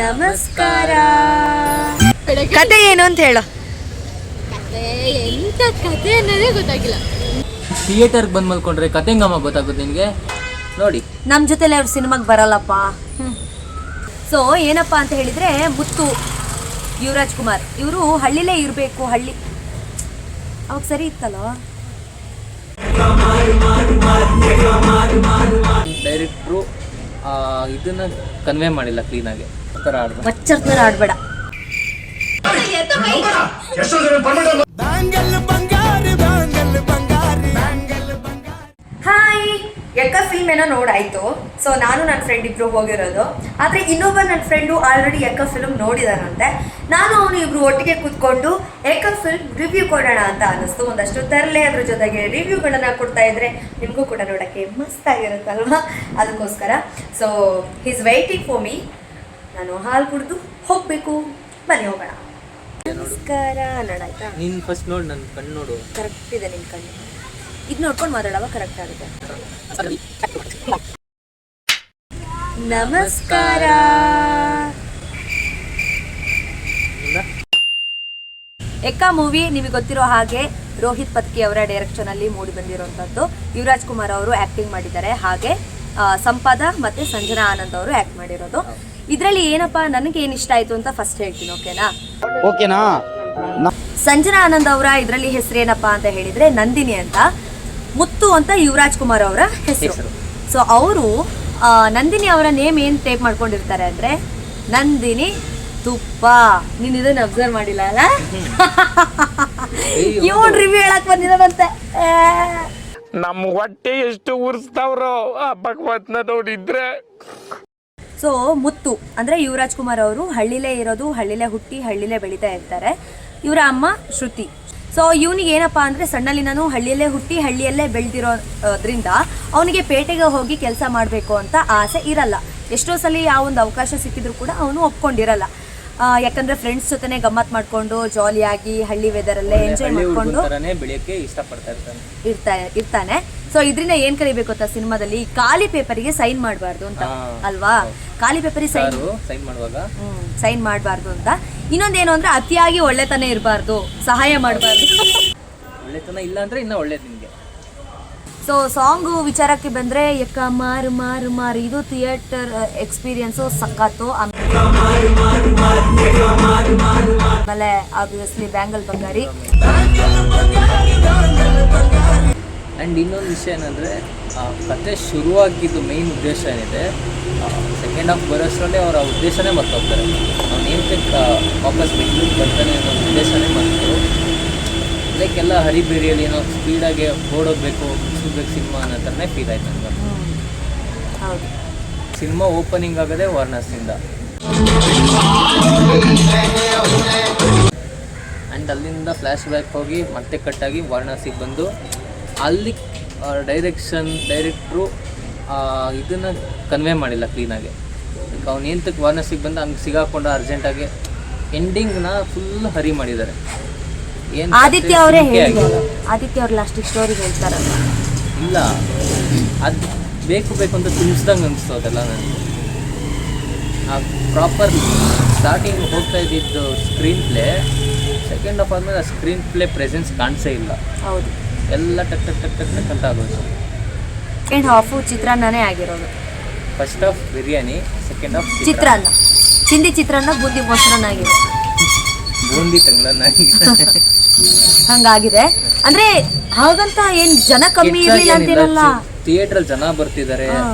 ನಮಸ್ಕಾರ. ಕತೆ ಏನು ಅಂತ ಹೇಳು. ಎಂತ ಕತೆ ಅನ್ನೋದೇ ಗೊತ್ತಾಗಿಲ್ಲ. ಥಿಯೇಟರ್ಗೆ ಬಂದು ಮಲ್ಕೊಂಡ್ರೆ ಕತೆ ಹೆಂಗಮ್ಮ ಗೊತ್ತಾಗುತ್ತೆ ನಿನಗೆ? ನೋಡಿ ನಮ್ಮ ಜೊತೆಲಿ ಅವ್ರು ಸಿನಿಮಾಗೆ ಬರಲ್ಲಪ್ಪ. ಸೊ ಏನಪ್ಪ ಅಂತ ಹೇಳಿದರೆ, ಮುತ್ತು ಯುವರಾಜ್ ಕುಮಾರ್ ಇವರು ಹಳ್ಳಿಲೇ ಇರಬೇಕು. ಹಳ್ಳಿ ಅವಾಗ ಸರಿ ಇತ್ತಲ್ಲ. ಡೈರೆಕ್ಟ್ರು ಇದನ್ನ ಕನ್ವೆ ಮಾಡಿಲ್ಲ ಕ್ಲೀನಾಗಿ. ಥರ ಆಡ್ಬೇಕು, ಮಚ್ಚರ್ ಥರ ಆಡಬೇಡ. ಹಾಯ್, ಎಕ್ಕ ಫಿಲ್ಮ್ ಏನೋ ನೋಡಾಯಿತು. ಸೊ ನಾನು ನನ್ನ ಫ್ರೆಂಡ್ ಇಬ್ಬರು ಹೋಗಿರೋದು. ಆದರೆ ಇನ್ನೊಬ್ಬ ನನ್ನ ಫ್ರೆಂಡು ಆಲ್ರೆಡಿ ಎಕ್ಕ ಫಿಲ್ಮ್ ನೋಡಿದಾನಂತೆ. ನಾನು ಅವನು ಇಬ್ಬರು ಒಟ್ಟಿಗೆ ಕೂತ್ಕೊಂಡು ಎಕ್ಕ ಫಿಲ್ಮ್ ರಿವ್ಯೂ ಕೊಡೋಣ ಅಂತ ಅನ್ನಿಸ್ತು. ಒಂದಷ್ಟು ತರಲೆ ಅದ್ರ ಜೊತೆಗೆ ರಿವ್ಯೂಗಳನ್ನು ಕೊಡ್ತಾ ಇದ್ರೆ ನಿಮಗೂ ಕೂಡ ನೋಡೋಕ್ಕೆ ಮಸ್ತಾಗಿರುತ್ತಲ್ವ, ಅದಕ್ಕೋಸ್ಕರ. So he's waiting for me. ನಾನು ಹಾಲು ಕುಡಿದು ಹೋಗಬೇಕು. ಬನ್ನಿ ಹೋಗೋಣ. ನಮಸ್ಕಾರ ಅನ್ನೋಣ, ಆಯ್ತಾ? ನೀನು ಫಸ್ಟ್ ನೋಡಿ, ನನ್ನ ಕಣ್ಣು ನೋಡು. ಕರೆಕ್ಟ್ ಇದೆ ನಿನ್ನ ಕಣ್ಣು. ಇದು ನೋಡ್ಕೊಂಡು ಮಾತಾಡವ, ಕರೆಕ್ಟ್ ಆಗುತ್ತೆ. ನಮಸ್ಕಾರ. ಎಕ್ಕ ಮೂವಿ ನಿಮಗೆ ಗೊತ್ತಿರೋ ಹಾಗೆ ರೋಹಿತ್ ಪತ್ಕಿ ಅವರ ಡೈರೆಕ್ಷನ್ ಅಲ್ಲಿ ಮೂಡಿ ಬಂದಿರುವಂತದ್ದು. ಯುವರಾಜ್ ಕುಮಾರ್ ಅವರು ಆಕ್ಟಿಂಗ್ ಮಾಡಿದ್ದಾರೆ. ಹಾಗೆ ಸಂಪಾದ ಮತ್ತೆ ಸಂಜನಾ ಆನಂದ್ ಅವರು ಆಕ್ಟ್ ಮಾಡಿರೋದು. ಇದರಲ್ಲಿ ಏನಪ್ಪಾ ನನಗೆ ಏನು ಇಷ್ಟ ಆಯ್ತು ಅಂತ ಫಸ್ಟ್ ಹೇಳ್ತೀನಿ, ಓಕೆನಾ? ಸಂಜನಾ ಆನಂದ್ ಅವರ ಇದರಲ್ಲಿ ಹೆಸರು ಏನಪ್ಪಾ ಅಂತ ಹೇಳಿದ್ರೆ ನಂದಿನಿ ಅಂತ. ಮುತ್ತು ಅಂತ ಯುವರಾಜ್ ಕುಮಾರ್ ಅವರ ಹೆಸರು. ಸೊ ಅವರು ನಂದಿನಿ ಅವರ ನೇಮ್ ಏನ್ ಟೈಪ್ ಮಾಡ್ಕೊಂಡಿರ್ತಾರೆ ಅಂದ್ರೆ ನಂದಿನಿ ತುಪ್ಪ. ನೀನ್ ಇದನ್ನ ಅಬ್ಸರ್ವ್ ಮಾಡಿಲ್ಲ ಅಲ್ಲ? ಇವನ್ ರಿವ್ಯೂ ಹೇಳಕ್ ಬಂದಿದ್ದಾನಂತೆ. ನಮ್ಮ ಹೊಟ್ಟೆ ಎಷ್ಟು ಉರ್ಸ್ತಾವ್ರೋ ಭಗವತ್ನ ನೋಡಿದ್ರೆ. ಸೊ ಮುತ್ತು ಅಂದ್ರೆ ಯುವರಾಜ್ ಕುಮಾರ್ ಅವರು ಹಳ್ಳಿಲೇ ಇರೋದು, ಹಳ್ಳಿಲೇ ಹುಟ್ಟಿ ಹಳ್ಳಿಲೇ ಬೆಳೀತಾ ಇರ್ತಾರೆ. ಇವರ ಅಮ್ಮ ಶ್ರುತಿ. ಸೊ ಇವನಿಗೆ ಏನಪ್ಪಾ ಅಂದ್ರೆ ಸಣ್ಣಲ್ಲಿ ನಾನು ಹಳ್ಳಿಯಲ್ಲೇ ಹುಟ್ಟಿ ಹಳ್ಳಿಯಲ್ಲೇ ಬೆಳೆದಿರೋದ್ರಿಂದ ಅವನಿಗೆ ಪೇಟೆಗೆ ಹೋಗಿ ಕೆಲಸ ಮಾಡಬೇಕು ಅಂತ ಆಸೆ ಇರಲ್ಲ. ಎಷ್ಟೋ ಸಲ ಆ ಒಂದು ಅವಕಾಶ ಸಿಕ್ಕಿದ್ರು ಕೂಡ ಅವನು ಒಪ್ಕೊಂಡಿರಲ್ಲ. ಯಾಕಂದ್ರೆ ಫ್ರೆಂಡ್ಸ್ ಜೊತೆನೆ ಗಮ್ಮತ್ ಮಾಡ್ಕೊಂಡು ಜಾಲಿಯಾಗಿ ಹಳ್ಳಿ ವೆದರಲ್ಲೇ ಎಂಜಾಯ್ ಮಾಡ್ಕೊಂಡು ಬೆಳೆಯಕ್ಕೆ ಇಷ್ಟಪಡ್ತಾ ಇರ್ತಾನೆ. ಸೊ ಇದರಿಂದ ಏನ್ ಕಲಿಬೇಕು ಅಂತ ಸಿನಿಮಾದಲ್ಲಿ, ಖಾಲಿ ಪೇಪರಿಗೆ ಸೈನ್ ಮಾಡಬಾರ್ದು ಅಂತ ಅಲ್ವಾ? ಖಾಲಿ ಪೇಪರಿಗೆ ಸೈನ್ ಮಾಡಬಾರ್ದು ಅಂತ. ಇನ್ನೊಂದೇನು ಅಂದ್ರೆ ಅತಿಯಾಗಿ ಒಳ್ಳೆತನ ಇರಬಾರ್ದು, ಸಹಾಯ ಮಾಡಬಾರ್ದು. ಒಳ್ಳೆತನ ಇಲ್ಲ ಅಂದ್ರೆ ಇನ್ನ ಒಳ್ಳೇದು ನಿಮ್ಗೆ. ಸೊ ಸಾಂಗು ವಿಚಾರಕ್ಕೆ ಬಂದ್ರೆ ಎಕ್ಕ ಮಾರು ಮಾರು ಮಾರು ಇದು ಥಿಯೇಟರ್ ಎಕ್ಸ್ಪೀರಿಯನ್ಸು ಸಖತ್ತು. ಆಮೇಲೆ ಆಬ್ವಿಯಸ್ಲಿ ಬ್ಯಾಂಗಲ್ ಬಂಗಾರಿ. ಆ್ಯಂಡ್ ಇನ್ನೊಂದು ವಿಷಯ ಏನಂದರೆ, ಕತೆ ಶುರುವಾಗಿದ್ದು ಮೇಯ್ನ್ ಉದ್ದೇಶ ಏನಿದೆ, ಸೆಕೆಂಡ್ ಹಾಫ್ ಬರೋಷ್ಟರಲ್ಲೇ ಅವರ ಉದ್ದೇಶನೇ ಮರ್ತೋಗ್ತಾರೆ. ಅವ್ನು ಏನಕ್ಕೆ ವಾಪಸ್ ಬೆಂಗಳೂರಿಗೆ ಬರ್ತಾನೆ ಅನ್ನೋ ಉದ್ದೇಶನೇ ಮರೆತು ಲೈಕ್ ಎಲ್ಲ ಹರಿಬೇರಿಯಲ್ಲಿ ಏನೋ ಸ್ಪೀಡಾಗಿ ಓಡೋಗ್ಬೇಕು, ಮುಗಿಸ್ಬೇಕು ಸಿನಿಮಾ ಅನ್ನೋ ಥರನೇ ಫೀಲ್ ಆಯ್ತು ನನಗೆ. ಸಿನಿಮಾ ಓಪನಿಂಗ್ ಆಗೋದೇ ವಾರಣಾಸಿಯಿಂದ. ಆ್ಯಂಡ್ ಅಲ್ಲಿಂದ ಫ್ಲ್ಯಾಶ್ ಬ್ಯಾಕ್ ಹೋಗಿ ಮತ್ತೆ ಕಟ್ಟಾಗಿ ವಾರಣಾಸಿಗೆ ಬಂದು ಅಲ್ಲಿ ಡೈರೆಕ್ಟ್ರು ಇದನ್ನು ಕನ್ವೆ ಮಾಡಿಲ್ಲ ಕ್ಲೀನಾಗಿ. ಅವ್ನು ಏಂತಕ್ಕೆ ವಾರಣಾಸಿಗೆ ಬಂದು ಹಂಗೆ ಸಿಗಾಕೊಂಡು ಅರ್ಜೆಂಟಾಗಿ ಎಂಡಿಂಗ್ನ ಫುಲ್ ಹರಿ ಮಾಡಿದ್ದಾರೆ. ಏನು ಆದಿತ್ಯ ಅವರೇ ಹೇಳಿದ್ದಾರೆ, ಆದಿತ್ಯ ಅವ್ರು ಲಾಸ್ಟಿಗೆ ಸ್ಟೋರಿ ಹೇಳ್ತಾರಲ್ಲ, ಇಲ್ಲ ಅದು ಬೇಕು ಅಂತ ತುಂಬಿಸ್ದಂಗೆ ಅನಿಸ್ತು ಅದೆಲ್ಲ. ನನಗೆ ಆ ಪ್ರಾಪರ್ ಸ್ಟಾರ್ಟಿಂಗ್ ಹೋಗ್ತಾ ಇದ್ದಿದ್ದು ಸ್ಕ್ರೀನ್ ಪ್ಲೇ, ಸೆಕೆಂಡ್ ಹಾಫ್ ಆದಮೇಲೆ ಆ ಸ್ಕ್ರೀನ್ ಪ್ಲೇ ಪ್ರೆಸೆನ್ಸ್ ಕಾಣಿಸೇ ಇಲ್ಲ. ಹೌದು, ಎಲ್ಲ ಟಕ್ ಟಕ್ ಟಕ್ ಟಕ್ ಟಕ್ ಅಂತ ಆಗೋದು. ಸೆಕೆಂಡ್ ಹಾಫು ಚಿತ್ರಾನ್ನನೇ ಆಗಿರೋದು. First half biryani, second half ಚಿತ್ರಾನ್ನ, ಚಿಂದಿ ಚಿತ್ರಾನ್ನ, ಬೂಂದಿ ಮೊಸರನ್ನ ಆಗಿದೆ, ಬೂಂದಿ ತಂಗ್ಳನ್ನ ಹಂಗಾಗಿದೆ. ಅಂದ್ರೆ ಹಾಗಂತ ಏನ್ ಜನ ಕಮ್ಮಿ ಇರಲಿಲ್ಲ ಅಂತಿರಲ್ಲ. ಥಿಯೇಟ್ರಲ್ಲಿ ಜನ ಬರ್ತಿದ್ದಾರೆ.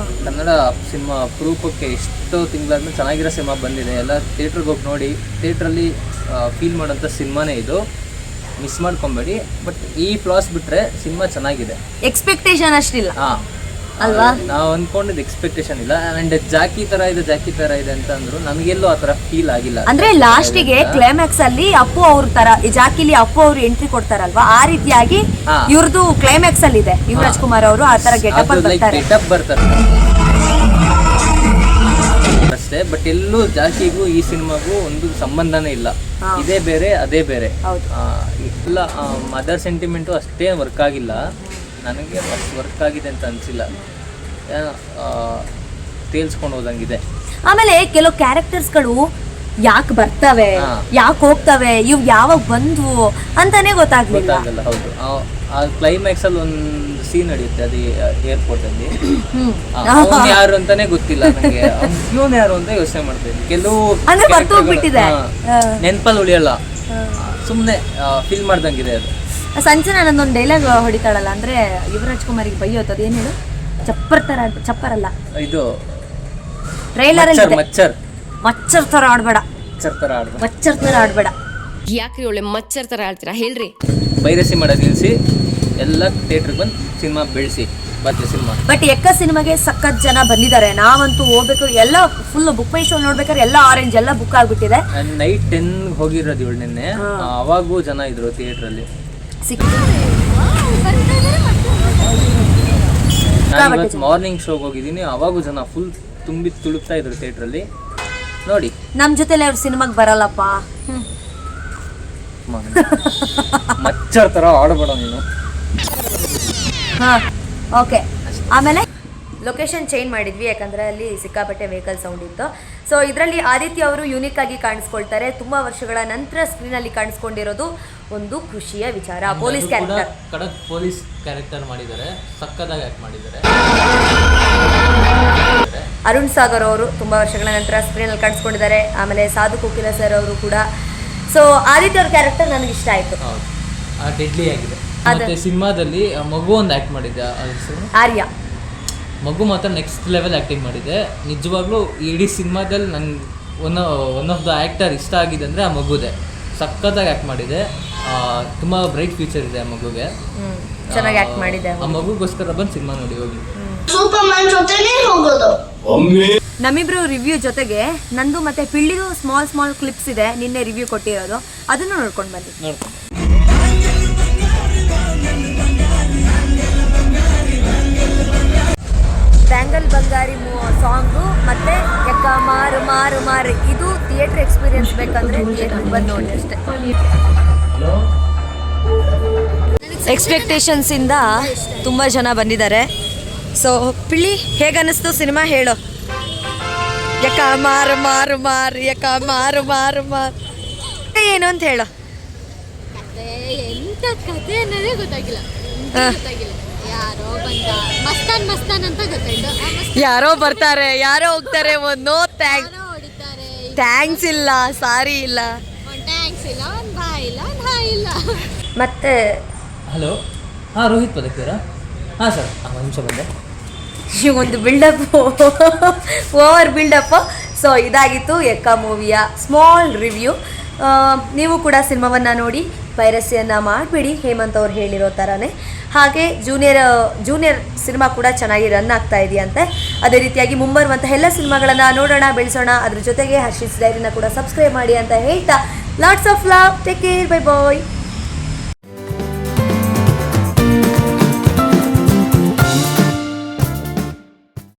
ಕನ್ನಡ ಸಿನಿಮಾ ಅಪರೂಪಕ್ಕೆ ಎಷ್ಟೋ ತಿಂಗಳಾದ್ಮೇಲೆ ಚೆನ್ನಾಗಿರೋ ಸಿನಿಮಾ ಬಂದಿದೆ. ಎಲ್ಲ ಥಿಯೇಟ್ರಿಗೆ ಹೋಗಿ ನೋಡಿ, ಥಿಯೇಟ್ರಲ್ಲಿ ಫೀಲ್ ಮಾಡೋಂಥ ಸಿನಿಮಾನೇ ಇದು. ಮಿಸ್ ಮಾಡ್ಕೊಬೇಡಿ. ಬಟ್ ಈ ಫ್ಲಾಸ್ ಬಿಟ್ರೆ ಸಿನಿಮಾ ಚೆನ್ನಾಗಿದೆ. ಎಕ್ಸ್ಪೆಕ್ಟೇಷನ್ ಅಷ್ಟಿಲ್ಲ ಅಲ್ವಾ? ನಾವು ಅಂದ್ಕೊಂಡಿದ್ದು ಎಕ್ಸ್ಪೆಕ್ಟೇಷನ್ ಇಲ್ಲ. ಅಂಡ್ ಜಾಕಿ ತರ ಇದೆ ಅಂತ ಅಂದ್ರು, ನಮಗೆಲ್ಲೂ ಆ ತರ ಫೀಲ್ ಆಗಿಲ್ಲ. ಅಂದ್ರೆ ಲಾಸ್ಟಿಗೆ ಕ್ಲೈಮ್ಯಾಕ್ಸ್ ಅಲ್ಲಿ ಅಪ್ಪು ಅವ್ರ ತರ ಜಾಕಿಲಿ ಅಪ್ಪು ಅವ್ರು ಎಂಟ್ರಿ ಕೊಡ್ತಾರಲ್ವಾ, ಆ ರೀತಿಯಾಗಿ ಇವ್ರದ್ದು ಕ್ಲೈಮ್ಯಾಕ್ಸ್ ಅಲ್ಲಿ ಇದೆ. ಯುವರಾಜ್ ಕುಮಾರ್ ಅವರು ಆ ತರ ಗೆಟಪ್ ಬರ್ತಾರೆ ಅಷ್ಟೇ. ಬಟ್ ಎಲ್ಲೂ ಜಾಕಿಗೂ ಈ ಸಿನಿಮಾಗೂ ಒಂದು ಸಂಬಂಧನೇ ಇಲ್ಲ. ಇದೇ ಬೇರೆ ಅದೇ ಬೇರೆ. ಇಲ್ಲ ಮದರ್ ಸೆಂಟಿಮೆಂಟು ಅಷ್ಟೇ ವರ್ಕ್ ಆಗಿಲ್ಲ ನನಗೆ. ವರ್ಕ್ ಆಗಿದೆ ಅಂತ ಅನಿಸಿಲ್ಲ. ತೇಲ್ಸ್ಕೊಂಡು ಹೋದಂಗಿದೆ. ಆಮೇಲೆ ಕೆಲವು ಕ್ಯಾರೆಕ್ಟರ್ಸ್ಗಳು ಯಾಕೆ ಬರ್ತವೆ, ಯಾಕೆ ಹೋಗ್ತವೆ, ಇವ್ ಯಾವಾಗ ಬಂದ್ವು ಅಂತಾನೆ ಗೊತ್ತಾಗ್ಲಿಲ್ಲ. ಗೊತ್ತಾಗಲ್ಲ. ಹೌದು, ಆ ಕ್ಲೈಮ್ಯಾಕ್ಸ್ ಅಲ್ಲಿ ಒಂದು ಸೀನ್ ನಡೆಯುತ್ತೆ ಅದು ಏರ್ಪೋರ್ಟ್ ಅಲ್ಲಿ. ಅವ್ನು ಯಾರು ಅಂತಾನೆ ಗೊತ್ತಿಲ್ಲ ನಂಗೆ, ಇವನು ಯಾರು ಅಂತ ಯೋಚನೆ ಮಾಡ್ತಾ ಇದ್ದೀನಿ. ಕೆಲವು ಅಂದ್ರೆ ಬರ್ತೋಗ್ಬಿಟ್ಟಿದೆ, ನೆನ್ಪಲ್ಲಿ ಉಳಿಯಲ್ಲ, ಸುಮ್ನೆ ಫೀಲ್ ಮಾಡ್ದಂಗಿದೆ ಅದು. ಸಂಜನಾ ನನ್ನೊಂದು ಡೈಲಾಗ್ ಹೊಡಿತಾಳಲ್ಲ, ಅಂದ್ರೆ ಯುವರಾಜ್ ಕುಮಾರಿಗೆ ಬೈಯೋತದ ಏನ್ ಹೇಳು, ಚಪ್ಪರಲ್ಲ ಇದು ಟ್ರೈಲರ್ ಅಲ್ಲಿ ಮಚ್ಚರ್ ತರ ಆಡ್ಬೇಡ, ಮಚ್ಚರ್ ತರ ಆಡ್ಬೇಡ. ಯಾಕ್ರಿ ಒಳ್ಳೆ ಮಚ್ಚರ್ ತರ ಆಡ್ತೀರಾ ಹೇಳ್ರಿ. ಪೈರಸಿ ಮಾಡೋದು ನಿಲ್ಸಿ, ಎಲ್ಲ ಥಿಯೇಟ್ರಿಗೆ ಬಂದು ಸಿನಿಮಾ ಬೆಳೆಸಿ ಬರ್ತೀವಿ ಸಿನಿಮಾ. ಬಟ್ ಎಕ್ಕ ಸಿನಿಮಾಗೆ ಸಖತ್ ಜನ ಬಂದಿದ್ದಾರೆ. ನಾವಂತೂ ಹೋಗ್ಬೇಕು, ಎಲ್ಲ ಫುಲ್ ಬುಕ್ ಮೈ ಶೋ ನೋಡ್ಬೇಕಾದ್ರೆ ಎಲ್ಲ ಆರೆಂಜ್ ಎಲ್ಲ ಬುಕ್ ಆಗ್ಬಿಟ್ಟಿದೆ. ನೈಟ್ 10 ಹೋಗಿರೋದು ಇವಳು ನಿನ್ನೆ, ಅವಾಗೂ ಜನ ಇದ್ರು ಥಿಯೇಟರ್ ಅಲ್ಲಿ. ನಾನು ಇವತ್ತು ಮಾರ್ನಿಂಗ್ ಶೋಗೆ ಹೋಗಿದ್ದೀನಿ, ಅವಾಗೂ ಜನ ಫುಲ್ ತುಂಬಿ ತುಳುಕ್ತಾ ಇದ್ರು ಥಿಯೇಟರ್ ಅಲ್ಲಿ. ನೋಡಿ ನಮ್ ಜೊತೆಲಿ ಅವ್ರು ಸಿನಿಮಾಗೆ ಬರಲ್ಲಪ್ಪ. ಮಚ್ಚರ್ ತರ ಆಡಬೇಡ ನೀನು. ಹಾ ಓಕೆ. ಆಮೇಲೆ ಲೊಕೇಶನ್ ಚೇಂಜ್ ಮಾಡಿದ್ವಿ, ಯಾಕಂದರೆ ಅಲ್ಲಿ ಸಿಕ್ಕಾಪಟ್ಟೆ ವೆಹಿಕಲ್ ಸೌಂಡ್ ಇತ್ತು. ಸೊ ಇದರಲ್ಲಿ ಆದಿತ್ಯ ಅವರು ಯೂನಿಕ್ ಆಗಿ ಕಾಣಿಸ್ಕೊಳ್ತಾರೆ. ತುಂಬ ವರ್ಷಗಳ ನಂತರ ಸ್ಕ್ರೀನಲ್ಲಿ ಕಾಣಿಸ್ಕೊಂಡಿರೋದು ಒಂದು ಖುಷಿಯ ವಿಚಾರ. ಪೊಲೀಸ್ ಕ್ಯಾರೆಕ್ಟರ್, ಖಡಕ್ ಪೊಲೀಸ್ ಕ್ಯಾರೆಕ್ಟರ್ ಮಾಡಿದ್ದಾರೆ, ಸಕ್ಕದಾಗಿ ಆಕ್ಟ್ ಮಾಡಿದ್ದಾರೆ. ಅರುಣ್ ಸಾಗರ್ ಅವರು ತುಂಬ ವರ್ಷಗಳ ನಂತರ ಸ್ಕ್ರೀನಲ್ಲಿ ಕಾಣಿಸ್ಕೊಂಡಿದ್ದಾರೆ. ಆಮೇಲೆ ಸಾಧು ಕೋಕಿಲ ಸರ್ ಅವರು ಕೂಡ. ಸೊ ಆದಿತ್ಯ ಅವ್ರ ಕ್ಯಾರೆಕ್ಟರ್ ನನಗೆ ಇಷ್ಟ ಆಯಿತು, ಡೆಡ್ಲಿ ಆಗಿದೆ. ಮತ್ತೆ ಸಿನಿಮಾದಲ್ಲಿ ಮಗು ಒಂದು ಆಕ್ಟ್ ಮಾಡಿದ್ದೆ, ಆರ್ಯ ಮಗು ಮಾತ್ರ ನೆಕ್ಸ್ಟ್ ಲೆವೆಲ್ ಆ್ಯಕ್ಟಿಂಗ್ ಮಾಡಿದೆ. ನಿಜವಾಗ್ಲೂ ಇಡೀ ಸಿನಿಮಾದಲ್ಲಿ ನಂಗೆ ಒನ್ ಆಫ್ ದ ಆ್ಯಕ್ಟರ್ ಇಷ್ಟ ಆಗಿದೆ ಅಂದರೆ ಆ ಮಗುದೇ. ಸಖತ್ತಾಗಿ ಆ್ಯಕ್ಟ್ ಮಾಡಿದೆ, ತುಂಬ ಬ್ರೈಟ್ ಫ್ಯೂಚರ್ ಇದೆ ಆ ಮಗುಗೆ. ಚೆನ್ನಾಗಿ ಆ್ಯಕ್ಟ್ ಮಾಡಿದೆ. ಆ ಮಗುಗೋಸ್ಕರ ಬಂದು ಸಿನಿಮಾ ನೋಡಿ ಹೋಗಿ. ನಮ್ಮಿಬ್ರು ರಿವ್ಯೂ ಜೊತೆಗೆ ನಂದು ಮತ್ತೆ ಪಿಳ್ಳಿದು ಸ್ಮಾಲ್ ಕ್ಲಿಪ್ಸ್ ಇದೆ, ನಿನ್ನೆ ರಿವ್ಯೂ ಕೊಟ್ಟಿರೋದು, ಅದನ್ನು ನೋಡ್ಕೊಂಡು ಬನ್ನಿ. ಬ್ಯಾಂಗಲ್ ಬಂಗಾರಿ ಸಾಂಗು ಮತ್ತೆ ಯಾಕ ಮಾರು ಮಾರು ಮಾರು, ಇದು ಥಿಯೇಟರ್ ಎಕ್ಸ್ಪೀರಿಯನ್ಸ್ ಬೇಕಂದ್ರೆ ಥಿಯೇಟರ್ ಬಂದು ನೋಡಿ ಅಷ್ಟೇ. ಎಕ್ಸ್ಪೆಕ್ಟೇಷನ್ಸ್ ಇಂದ ತುಂಬ ಜನ ಬಂದಿದ್ದಾರೆ. ಸೊ ಪಿಳ್ಳಿ ಹೇಗನ್ನಿಸ್ತು ಸಿನಿಮಾ ಹೇಳು. ಯಾಕ ಮಾರು ಮಾರು ಮಾರು, ಯಾಕ ಮಾರು ಮಾರು ಮಾರು ಏನು ಅಂತ ಹೇಳು. ಎಂತ ಕತೆ ಅನ್ನೋದೇ ಗೊತ್ತಾಗಿಲ್ಲ. ಯಾರೋ ಬಂದ ಮಸ್ತಾನ್ ಅಂತ ಗೊತ್ತಾಯ್ತು. ಯಾರೋ ಬರ್ತಾರೆ, ಯಾರೋ ಹೋಗ್ತಾರೆ, ನೋ ಹೊಡಿತಾರೆ, ಥ್ಯಾಂಕ್ಸ್ ಇಲ್ಲ, ಸಾರಿ ಇಲ್ಲ, ಟ್ಯಾಂಕ್ಸ್ ಇಲ್ಲ, ಒಂದು ಬಾಯ್ ಇಲ್ಲ, ಒಂದು ಹಾಯ್ ಇಲ್ಲ. ಮತ್ತೆ ಹಲೋ, ಹಾಂ ರೋಹಿತ್ ಪದಕೀರ. ಹಾಂ ಸರ್, ಒಂದು ನಿಮಿಷ ಬಂದೆ. ಒಂದು ಬಿಲ್ಡಪ್, ಓವರ್ ಬಿಲ್ಡಪ್. ಸೊ ಇದಾಗಿತ್ತು ಎಕ್ಕ ಮೂವಿಯ ಸ್ಮಾಲ್ ರಿವ್ಯೂ. ನೀವು ಕೂಡ ಸಿನಿಮಾವನ್ನು ನೋಡಿ ಪೈರಸಿಯನ್ನು ಮಾಡಬೇಡಿ, ಹೇಮಂತ್ ಅವ್ರು ಹೇಳಿರೋ ಥರನೇ. ಹಾಗೆ ಜೂನಿಯರ್ ಸಿನಿಮಾ ಕೂಡ ಚೆನ್ನಾಗಿ ರನ್ ಆಗ್ತಾ ಇದೆಯಂತೆ. ಅದೇ ರೀತಿಯಾಗಿ ಮುಂಬರುವಂಥ ಎಲ್ಲ ಸಿನಿಮಾಗಳನ್ನು ನೋಡೋಣ, ಬೆಳೆಸೋಣ. ಅದ್ರ ಜೊತೆಗೆ ಹರ್ಷಿಸ್ ಡೈರಿನ ಕೂಡ ಸಬ್ಸ್ಕ್ರೈಬ್ ಮಾಡಿ ಅಂತ ಹೇಳ್ತಾ, lots of love, take care, bye bye.